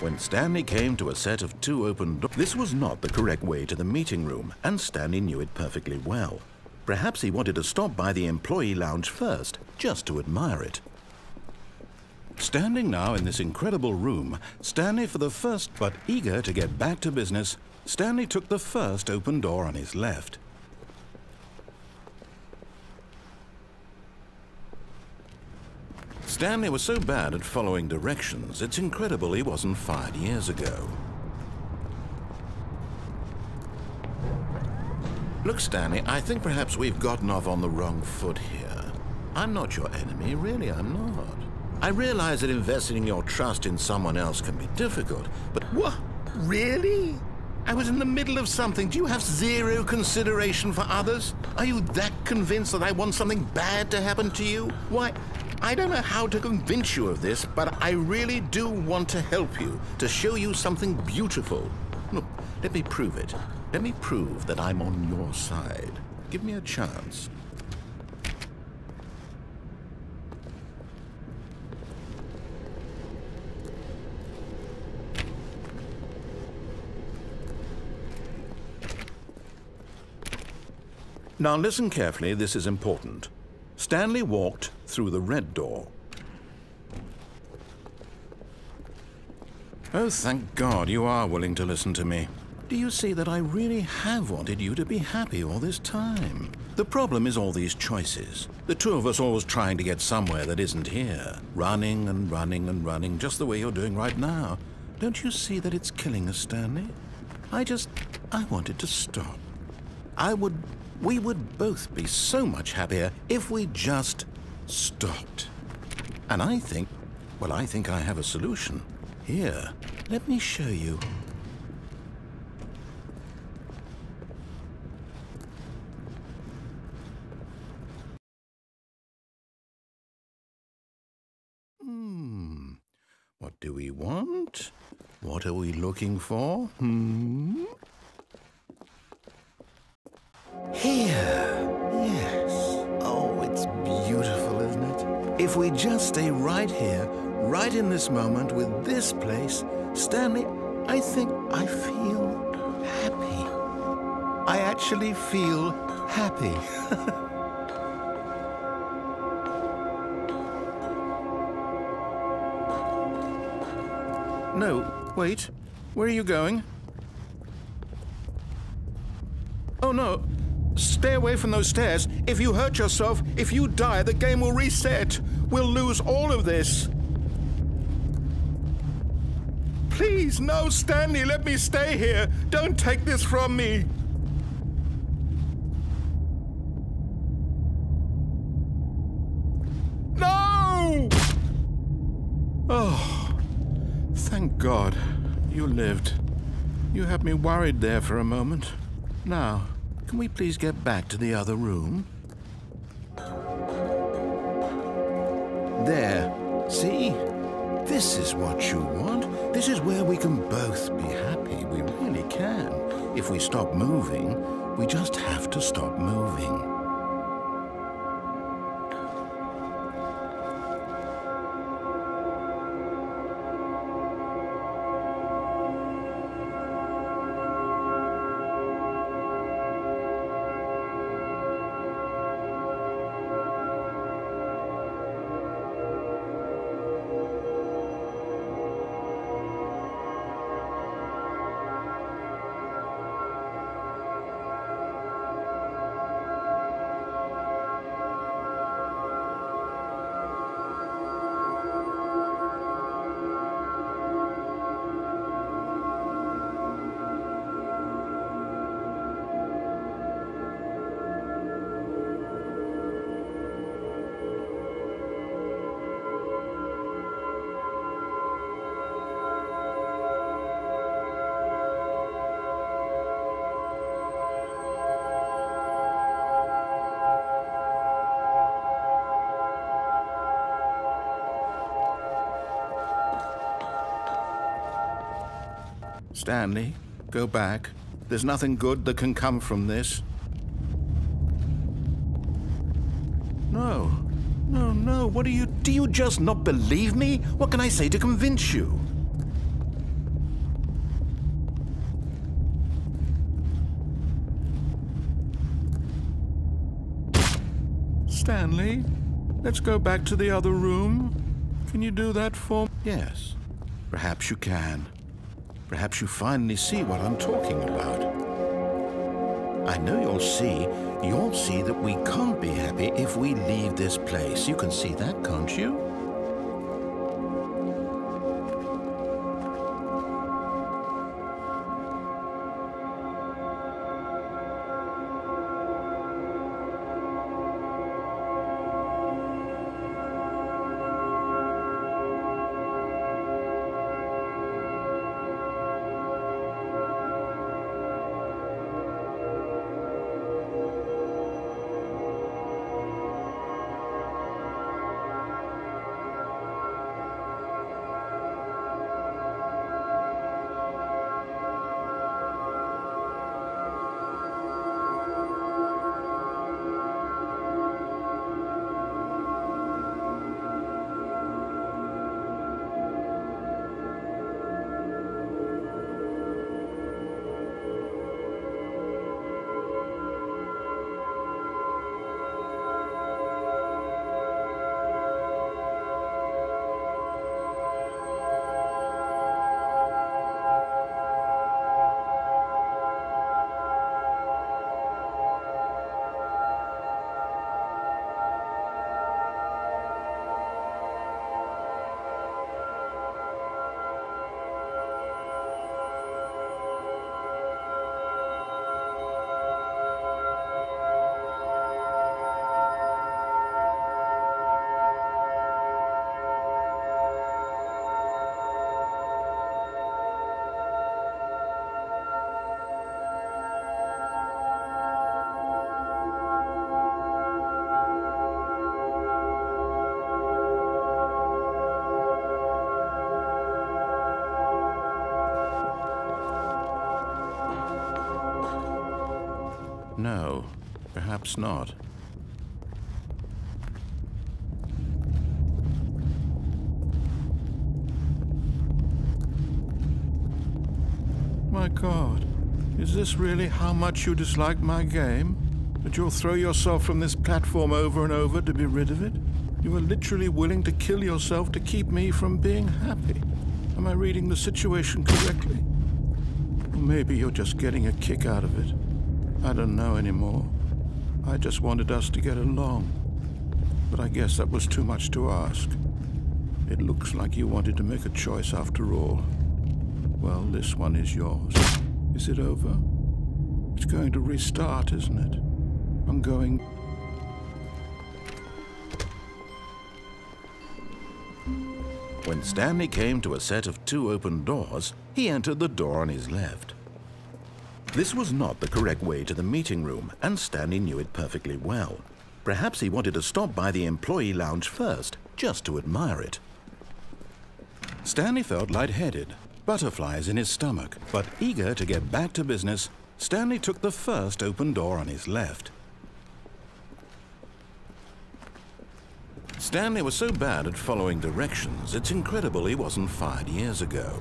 When Stanley came to a set of 2 open doors, this was not the correct way to the meeting room, and Stanley knew it perfectly well. Perhaps he wanted to stop by the employee lounge first, just to admire it. Standing now in this incredible room, Stanley for the first, but eager to get back to business, Stanley took the first open door on his left. Stanley was so bad at following directions, it's incredible he wasn't fired years ago. Look, Stanley, I think perhaps we've gotten off on the wrong foot here. I'm not your enemy, really, I'm not. I realize that investing your trust in someone else can be difficult, but what? Really? I was in the middle of something. Do you have zero consideration for others? Are you that convinced that I want something bad to happen to you? Why, I don't know how to convince you of this, but I really do want to help you, to show you something beautiful. Look, let me prove it. Let me prove that I'm on your side. Give me a chance. Now listen carefully, this is important. Stanley walked through the red door. Oh, thank God you are willing to listen to me. Do you see that I really have wanted you to be happy all this time? The problem is all these choices. The 2 of us always trying to get somewhere that isn't here. Running and running and running, just the way you're doing right now. Don't you see that it's killing us, Stanley? I wanted to stop. We would both be so much happier if we just stopped. And I think I have a solution. Here, let me show you. What do we want? What are we looking for? Here. Yes. Oh, it's beautiful, isn't it? If we just stay right here, right in this moment with this place, Stanley, I think I feel happy. I actually feel happy. No, wait. Where are you going? Oh, no. Stay away from those stairs. If you hurt yourself, if you die, the game will reset. We'll lose all of this. Please, no, Stanley, let me stay here. Don't take this from me. No! Oh, thank God you lived. You had me worried there for a moment. Now, can we please get back to the other room? There. See? This is what you want. This is where we can both be happy. We really can. If we stop moving, we just have to stop moving. Stanley, go back. There's nothing good that can come from this. No. No, no. What do you just not believe me? What can I say to convince you? Stanley, let's go back to the other room. Can you do that for me? Yes, perhaps you can. Perhaps you finally see what I'm talking about. I know you'll see that we can't be happy if we leave this place. You can see that, can't you? No, perhaps not. My God, is this really how much you dislike my game? That you'll throw yourself from this platform over and over to be rid of it? You are literally willing to kill yourself to keep me from being happy. Am I reading the situation correctly? Or maybe you're just getting a kick out of it. I don't know anymore. I just wanted us to get along. But I guess that was too much to ask. It looks like you wanted to make a choice after all. Well, this one is yours. Is it over? It's going to restart, isn't it? I'm going... When Stanley came to a set of 2 open doors, he entered the door on his left. This was not the correct way to the meeting room, and Stanley knew it perfectly well. Perhaps he wanted to stop by the employee lounge first, just to admire it. Stanley felt lightheaded, butterflies in his stomach, but eager to get back to business, Stanley took the first open door on his left. Stanley was so bad at following directions, it's incredible he wasn't fired years ago.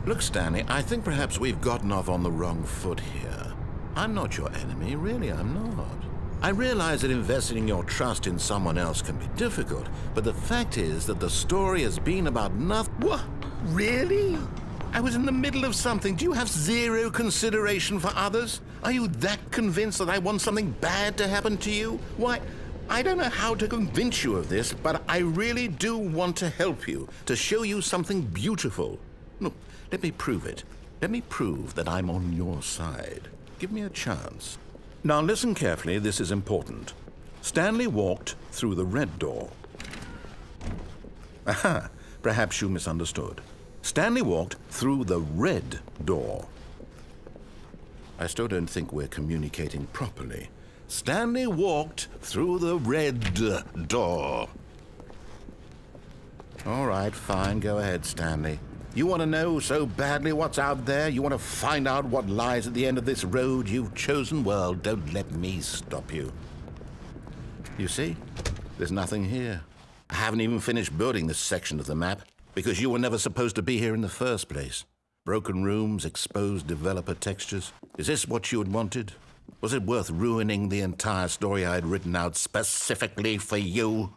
Look, Stanley, I think perhaps we've gotten off on the wrong foot here. I'm not your enemy, really, I'm not. I realize that investing your trust in someone else can be difficult, but the fact is that the story has been about nothing. What? Really? I was in the middle of something. Do you have zero consideration for others? Are you that convinced that I want something bad to happen to you? Why, I don't know how to convince you of this, but I really do want to help you, to show you something beautiful. Look, let me prove it. Let me prove that I'm on your side. Give me a chance. Now listen carefully, this is important. Stanley walked through the red door. Aha, perhaps you misunderstood. Stanley walked through the red door. I still don't think we're communicating properly. Stanley walked through the red door. All right, fine, go ahead, Stanley. You want to know so badly what's out there? You want to find out what lies at the end of this road you've chosen? Well, don't let me stop you. You see? There's nothing here. I haven't even finished building this section of the map because you were never supposed to be here in the first place. Broken rooms, exposed developer textures. Is this what you had wanted? Was it worth ruining the entire story I had written out specifically for you?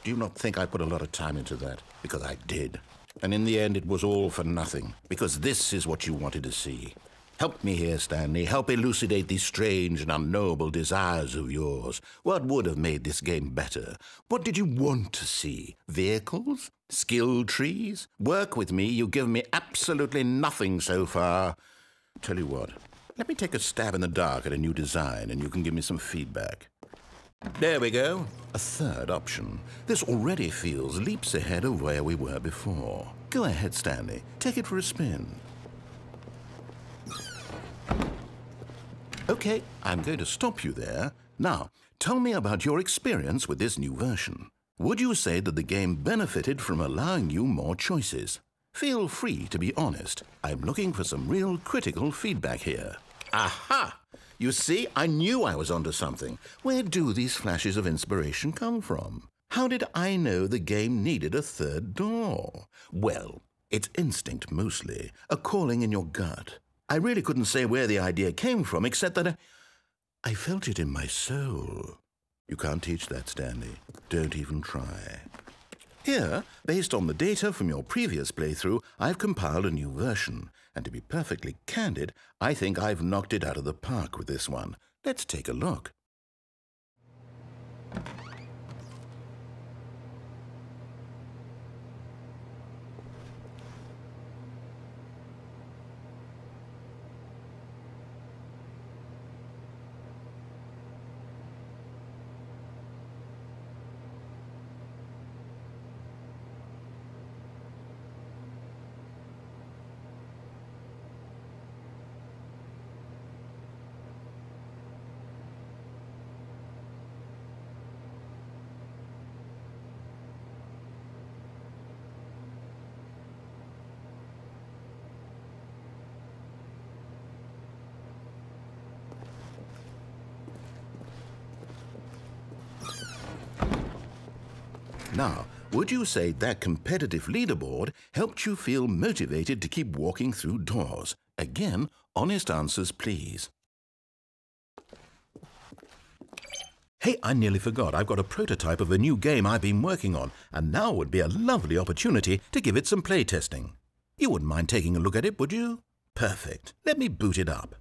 Do you not think I put a lot of time into that? Because I did. And in the end, it was all for nothing. Because this is what you wanted to see. Help me here, Stanley. Help elucidate these strange and unknowable desires of yours. What would have made this game better? What did you want to see? Vehicles? Skill trees? Work with me. You've given me absolutely nothing so far. Tell you what, let me take a stab in the dark at a new design and you can give me some feedback. There we go. A third option. This already feels leaps ahead of where we were before. Go ahead, Stanley. Take it for a spin. Okay, I'm going to stop you there. Now, tell me about your experience with this new version. Would you say that the game benefited from allowing you more choices? Feel free to be honest. I'm looking for some real critical feedback here. Aha! You see, I knew I was onto something. Where do these flashes of inspiration come from? How did I know the game needed a third door? Well, it's instinct mostly, a calling in your gut. I really couldn't say where the idea came from, except that I felt it in my soul. You can't teach that, Stanley. Don't even try. Here, based on the data from your previous playthrough, I've compiled a new version. And to be perfectly candid, I think I've knocked it out of the park with this one. Let's take a look. Now, would you say that competitive leaderboard helped you feel motivated to keep walking through doors? Again, honest answers, please. Hey, I nearly forgot. I've got a prototype of a new game I've been working on, and now would be a lovely opportunity to give it some playtesting. You wouldn't mind taking a look at it, would you? Perfect. Let me boot it up.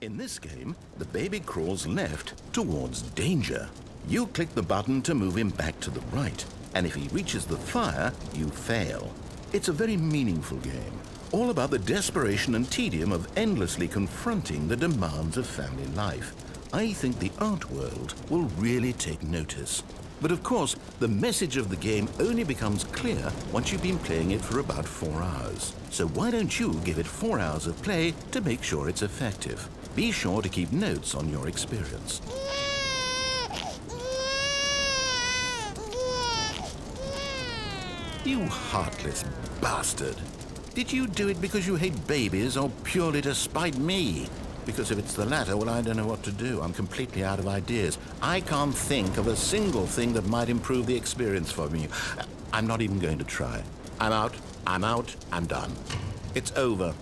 In this game, the baby crawls left towards danger. You click the button to move him back to the right, and if he reaches the fire, you fail. It's a very meaningful game, all about the desperation and tedium of endlessly confronting the demands of family life. I think the art world will really take notice. But of course, the message of the game only becomes clear once you've been playing it for about 4 hours. So why don't you give it 4 hours of play to make sure it's effective? Be sure to keep notes on your experience. You heartless bastard. Did you do it because you hate babies or purely to spite me? Because if it's the latter, well, I don't know what to do. I'm completely out of ideas. I can't think of a single thing that might improve the experience for me. I'm not even going to try. I'm out, I'm done. It's over.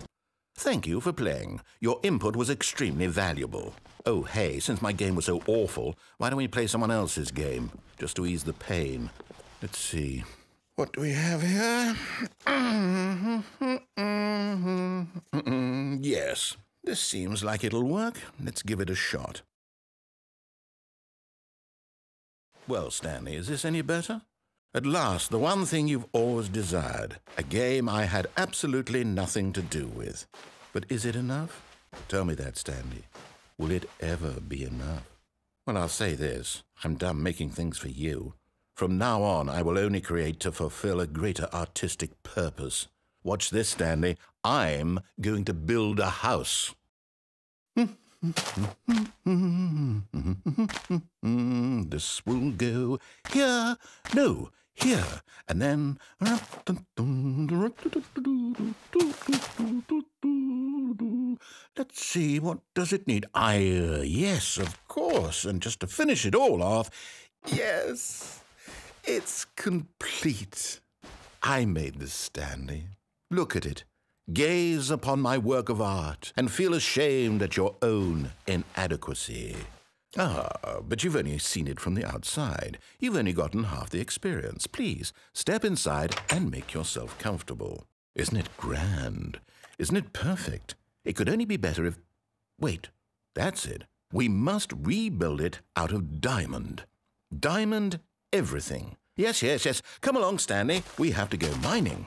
Thank you for playing. Your input was extremely valuable. Oh, hey, since my game was so awful, why don't we play someone else's game, just to ease the pain? Let's see. What do we have here? Yes, this seems like it'll work. Let's give it a shot. Well, Stanley, is this any better? At last, the one thing you've always desired. A game I had absolutely nothing to do with. But is it enough? Tell me that, Stanley. Will it ever be enough? Well, I'll say this. I'm done making things for you. From now on, I will only create to fulfill a greater artistic purpose. Watch this, Stanley. I'm going to build a house. This will go here. No, here. And then... Let's see, what does it need? Yes, of course. And just to finish it all off, yes... It's complete. I made this, Stanley. Look at it. Gaze upon my work of art and feel ashamed at your own inadequacy. Ah, but you've only seen it from the outside. You've only gotten half the experience. Please, step inside and make yourself comfortable. Isn't it grand? Isn't it perfect? It could only be better if... Wait, that's it. We must rebuild it out of diamond. Diamond everything. Yes, yes, yes. Come along, Stanley. We have to go mining.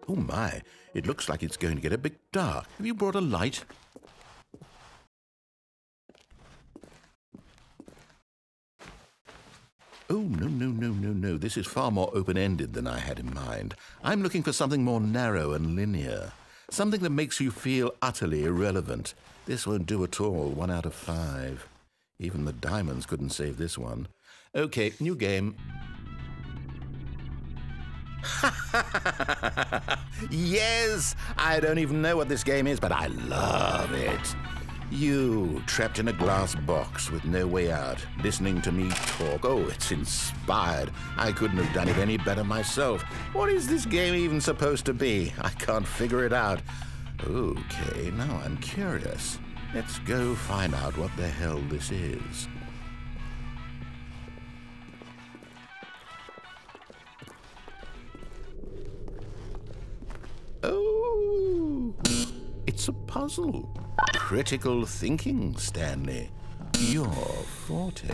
Oh my, it looks like it's going to get a bit dark. Have you brought a light? Oh, no. This is far more open-ended than I had in mind. I'm looking for something more narrow and linear. Something that makes you feel utterly irrelevant. This won't do at all. 1 out of 5. Even the diamonds couldn't save this one. Okay, new game. Yes! I don't even know what this game is, but I love it. You, trapped in a glass box with no way out, listening to me talk. Oh, it's inspired. I couldn't have done it any better myself. What is this game even supposed to be? I can't figure it out. Okay, now I'm curious. Let's go find out what the hell this is. Oh, it's a puzzle. Critical thinking, Stanley. Your forte.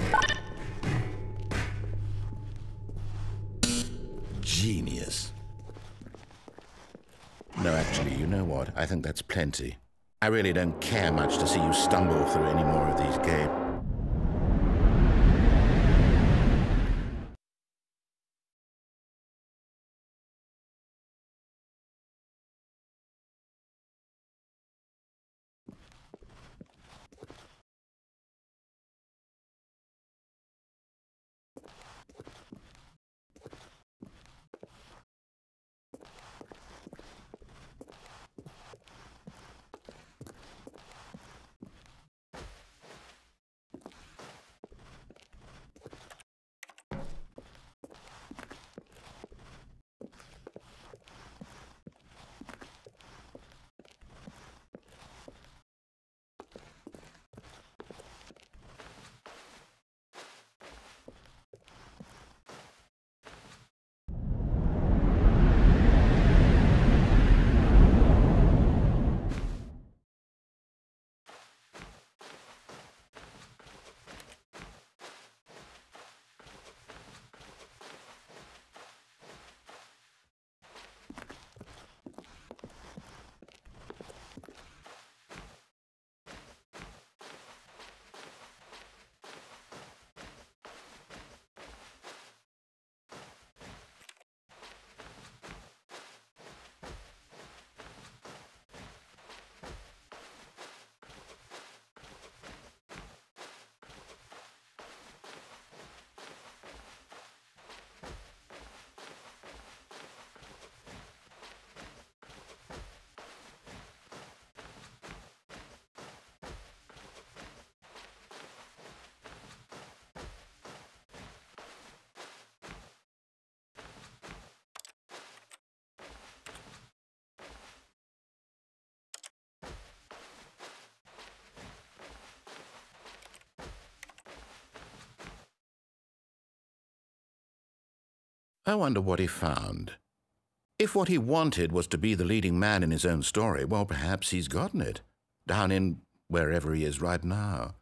Genius. No, actually, you know what? I think that's plenty. I really don't care much to see you stumble through any more of these games. I wonder what he found. If what he wanted was to be the leading man in his own story, well, perhaps he's gotten it, down in wherever he is right now.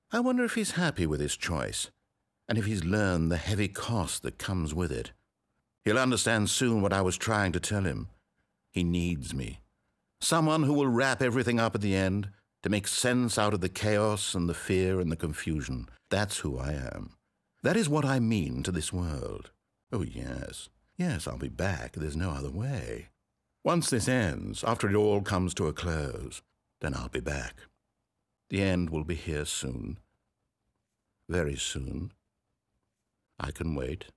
I wonder if he's happy with his choice, and if he's learned the heavy cost that comes with it. He'll understand soon what I was trying to tell him. He needs me. Someone who will wrap everything up at the end, to make sense out of the chaos and the fear and the confusion. That's who I am. That is what I mean to this world. Oh, yes. Yes, I'll be back. There's no other way. Once this ends, after it all comes to a close, then I'll be back. The end will be here soon. Very soon. I can wait.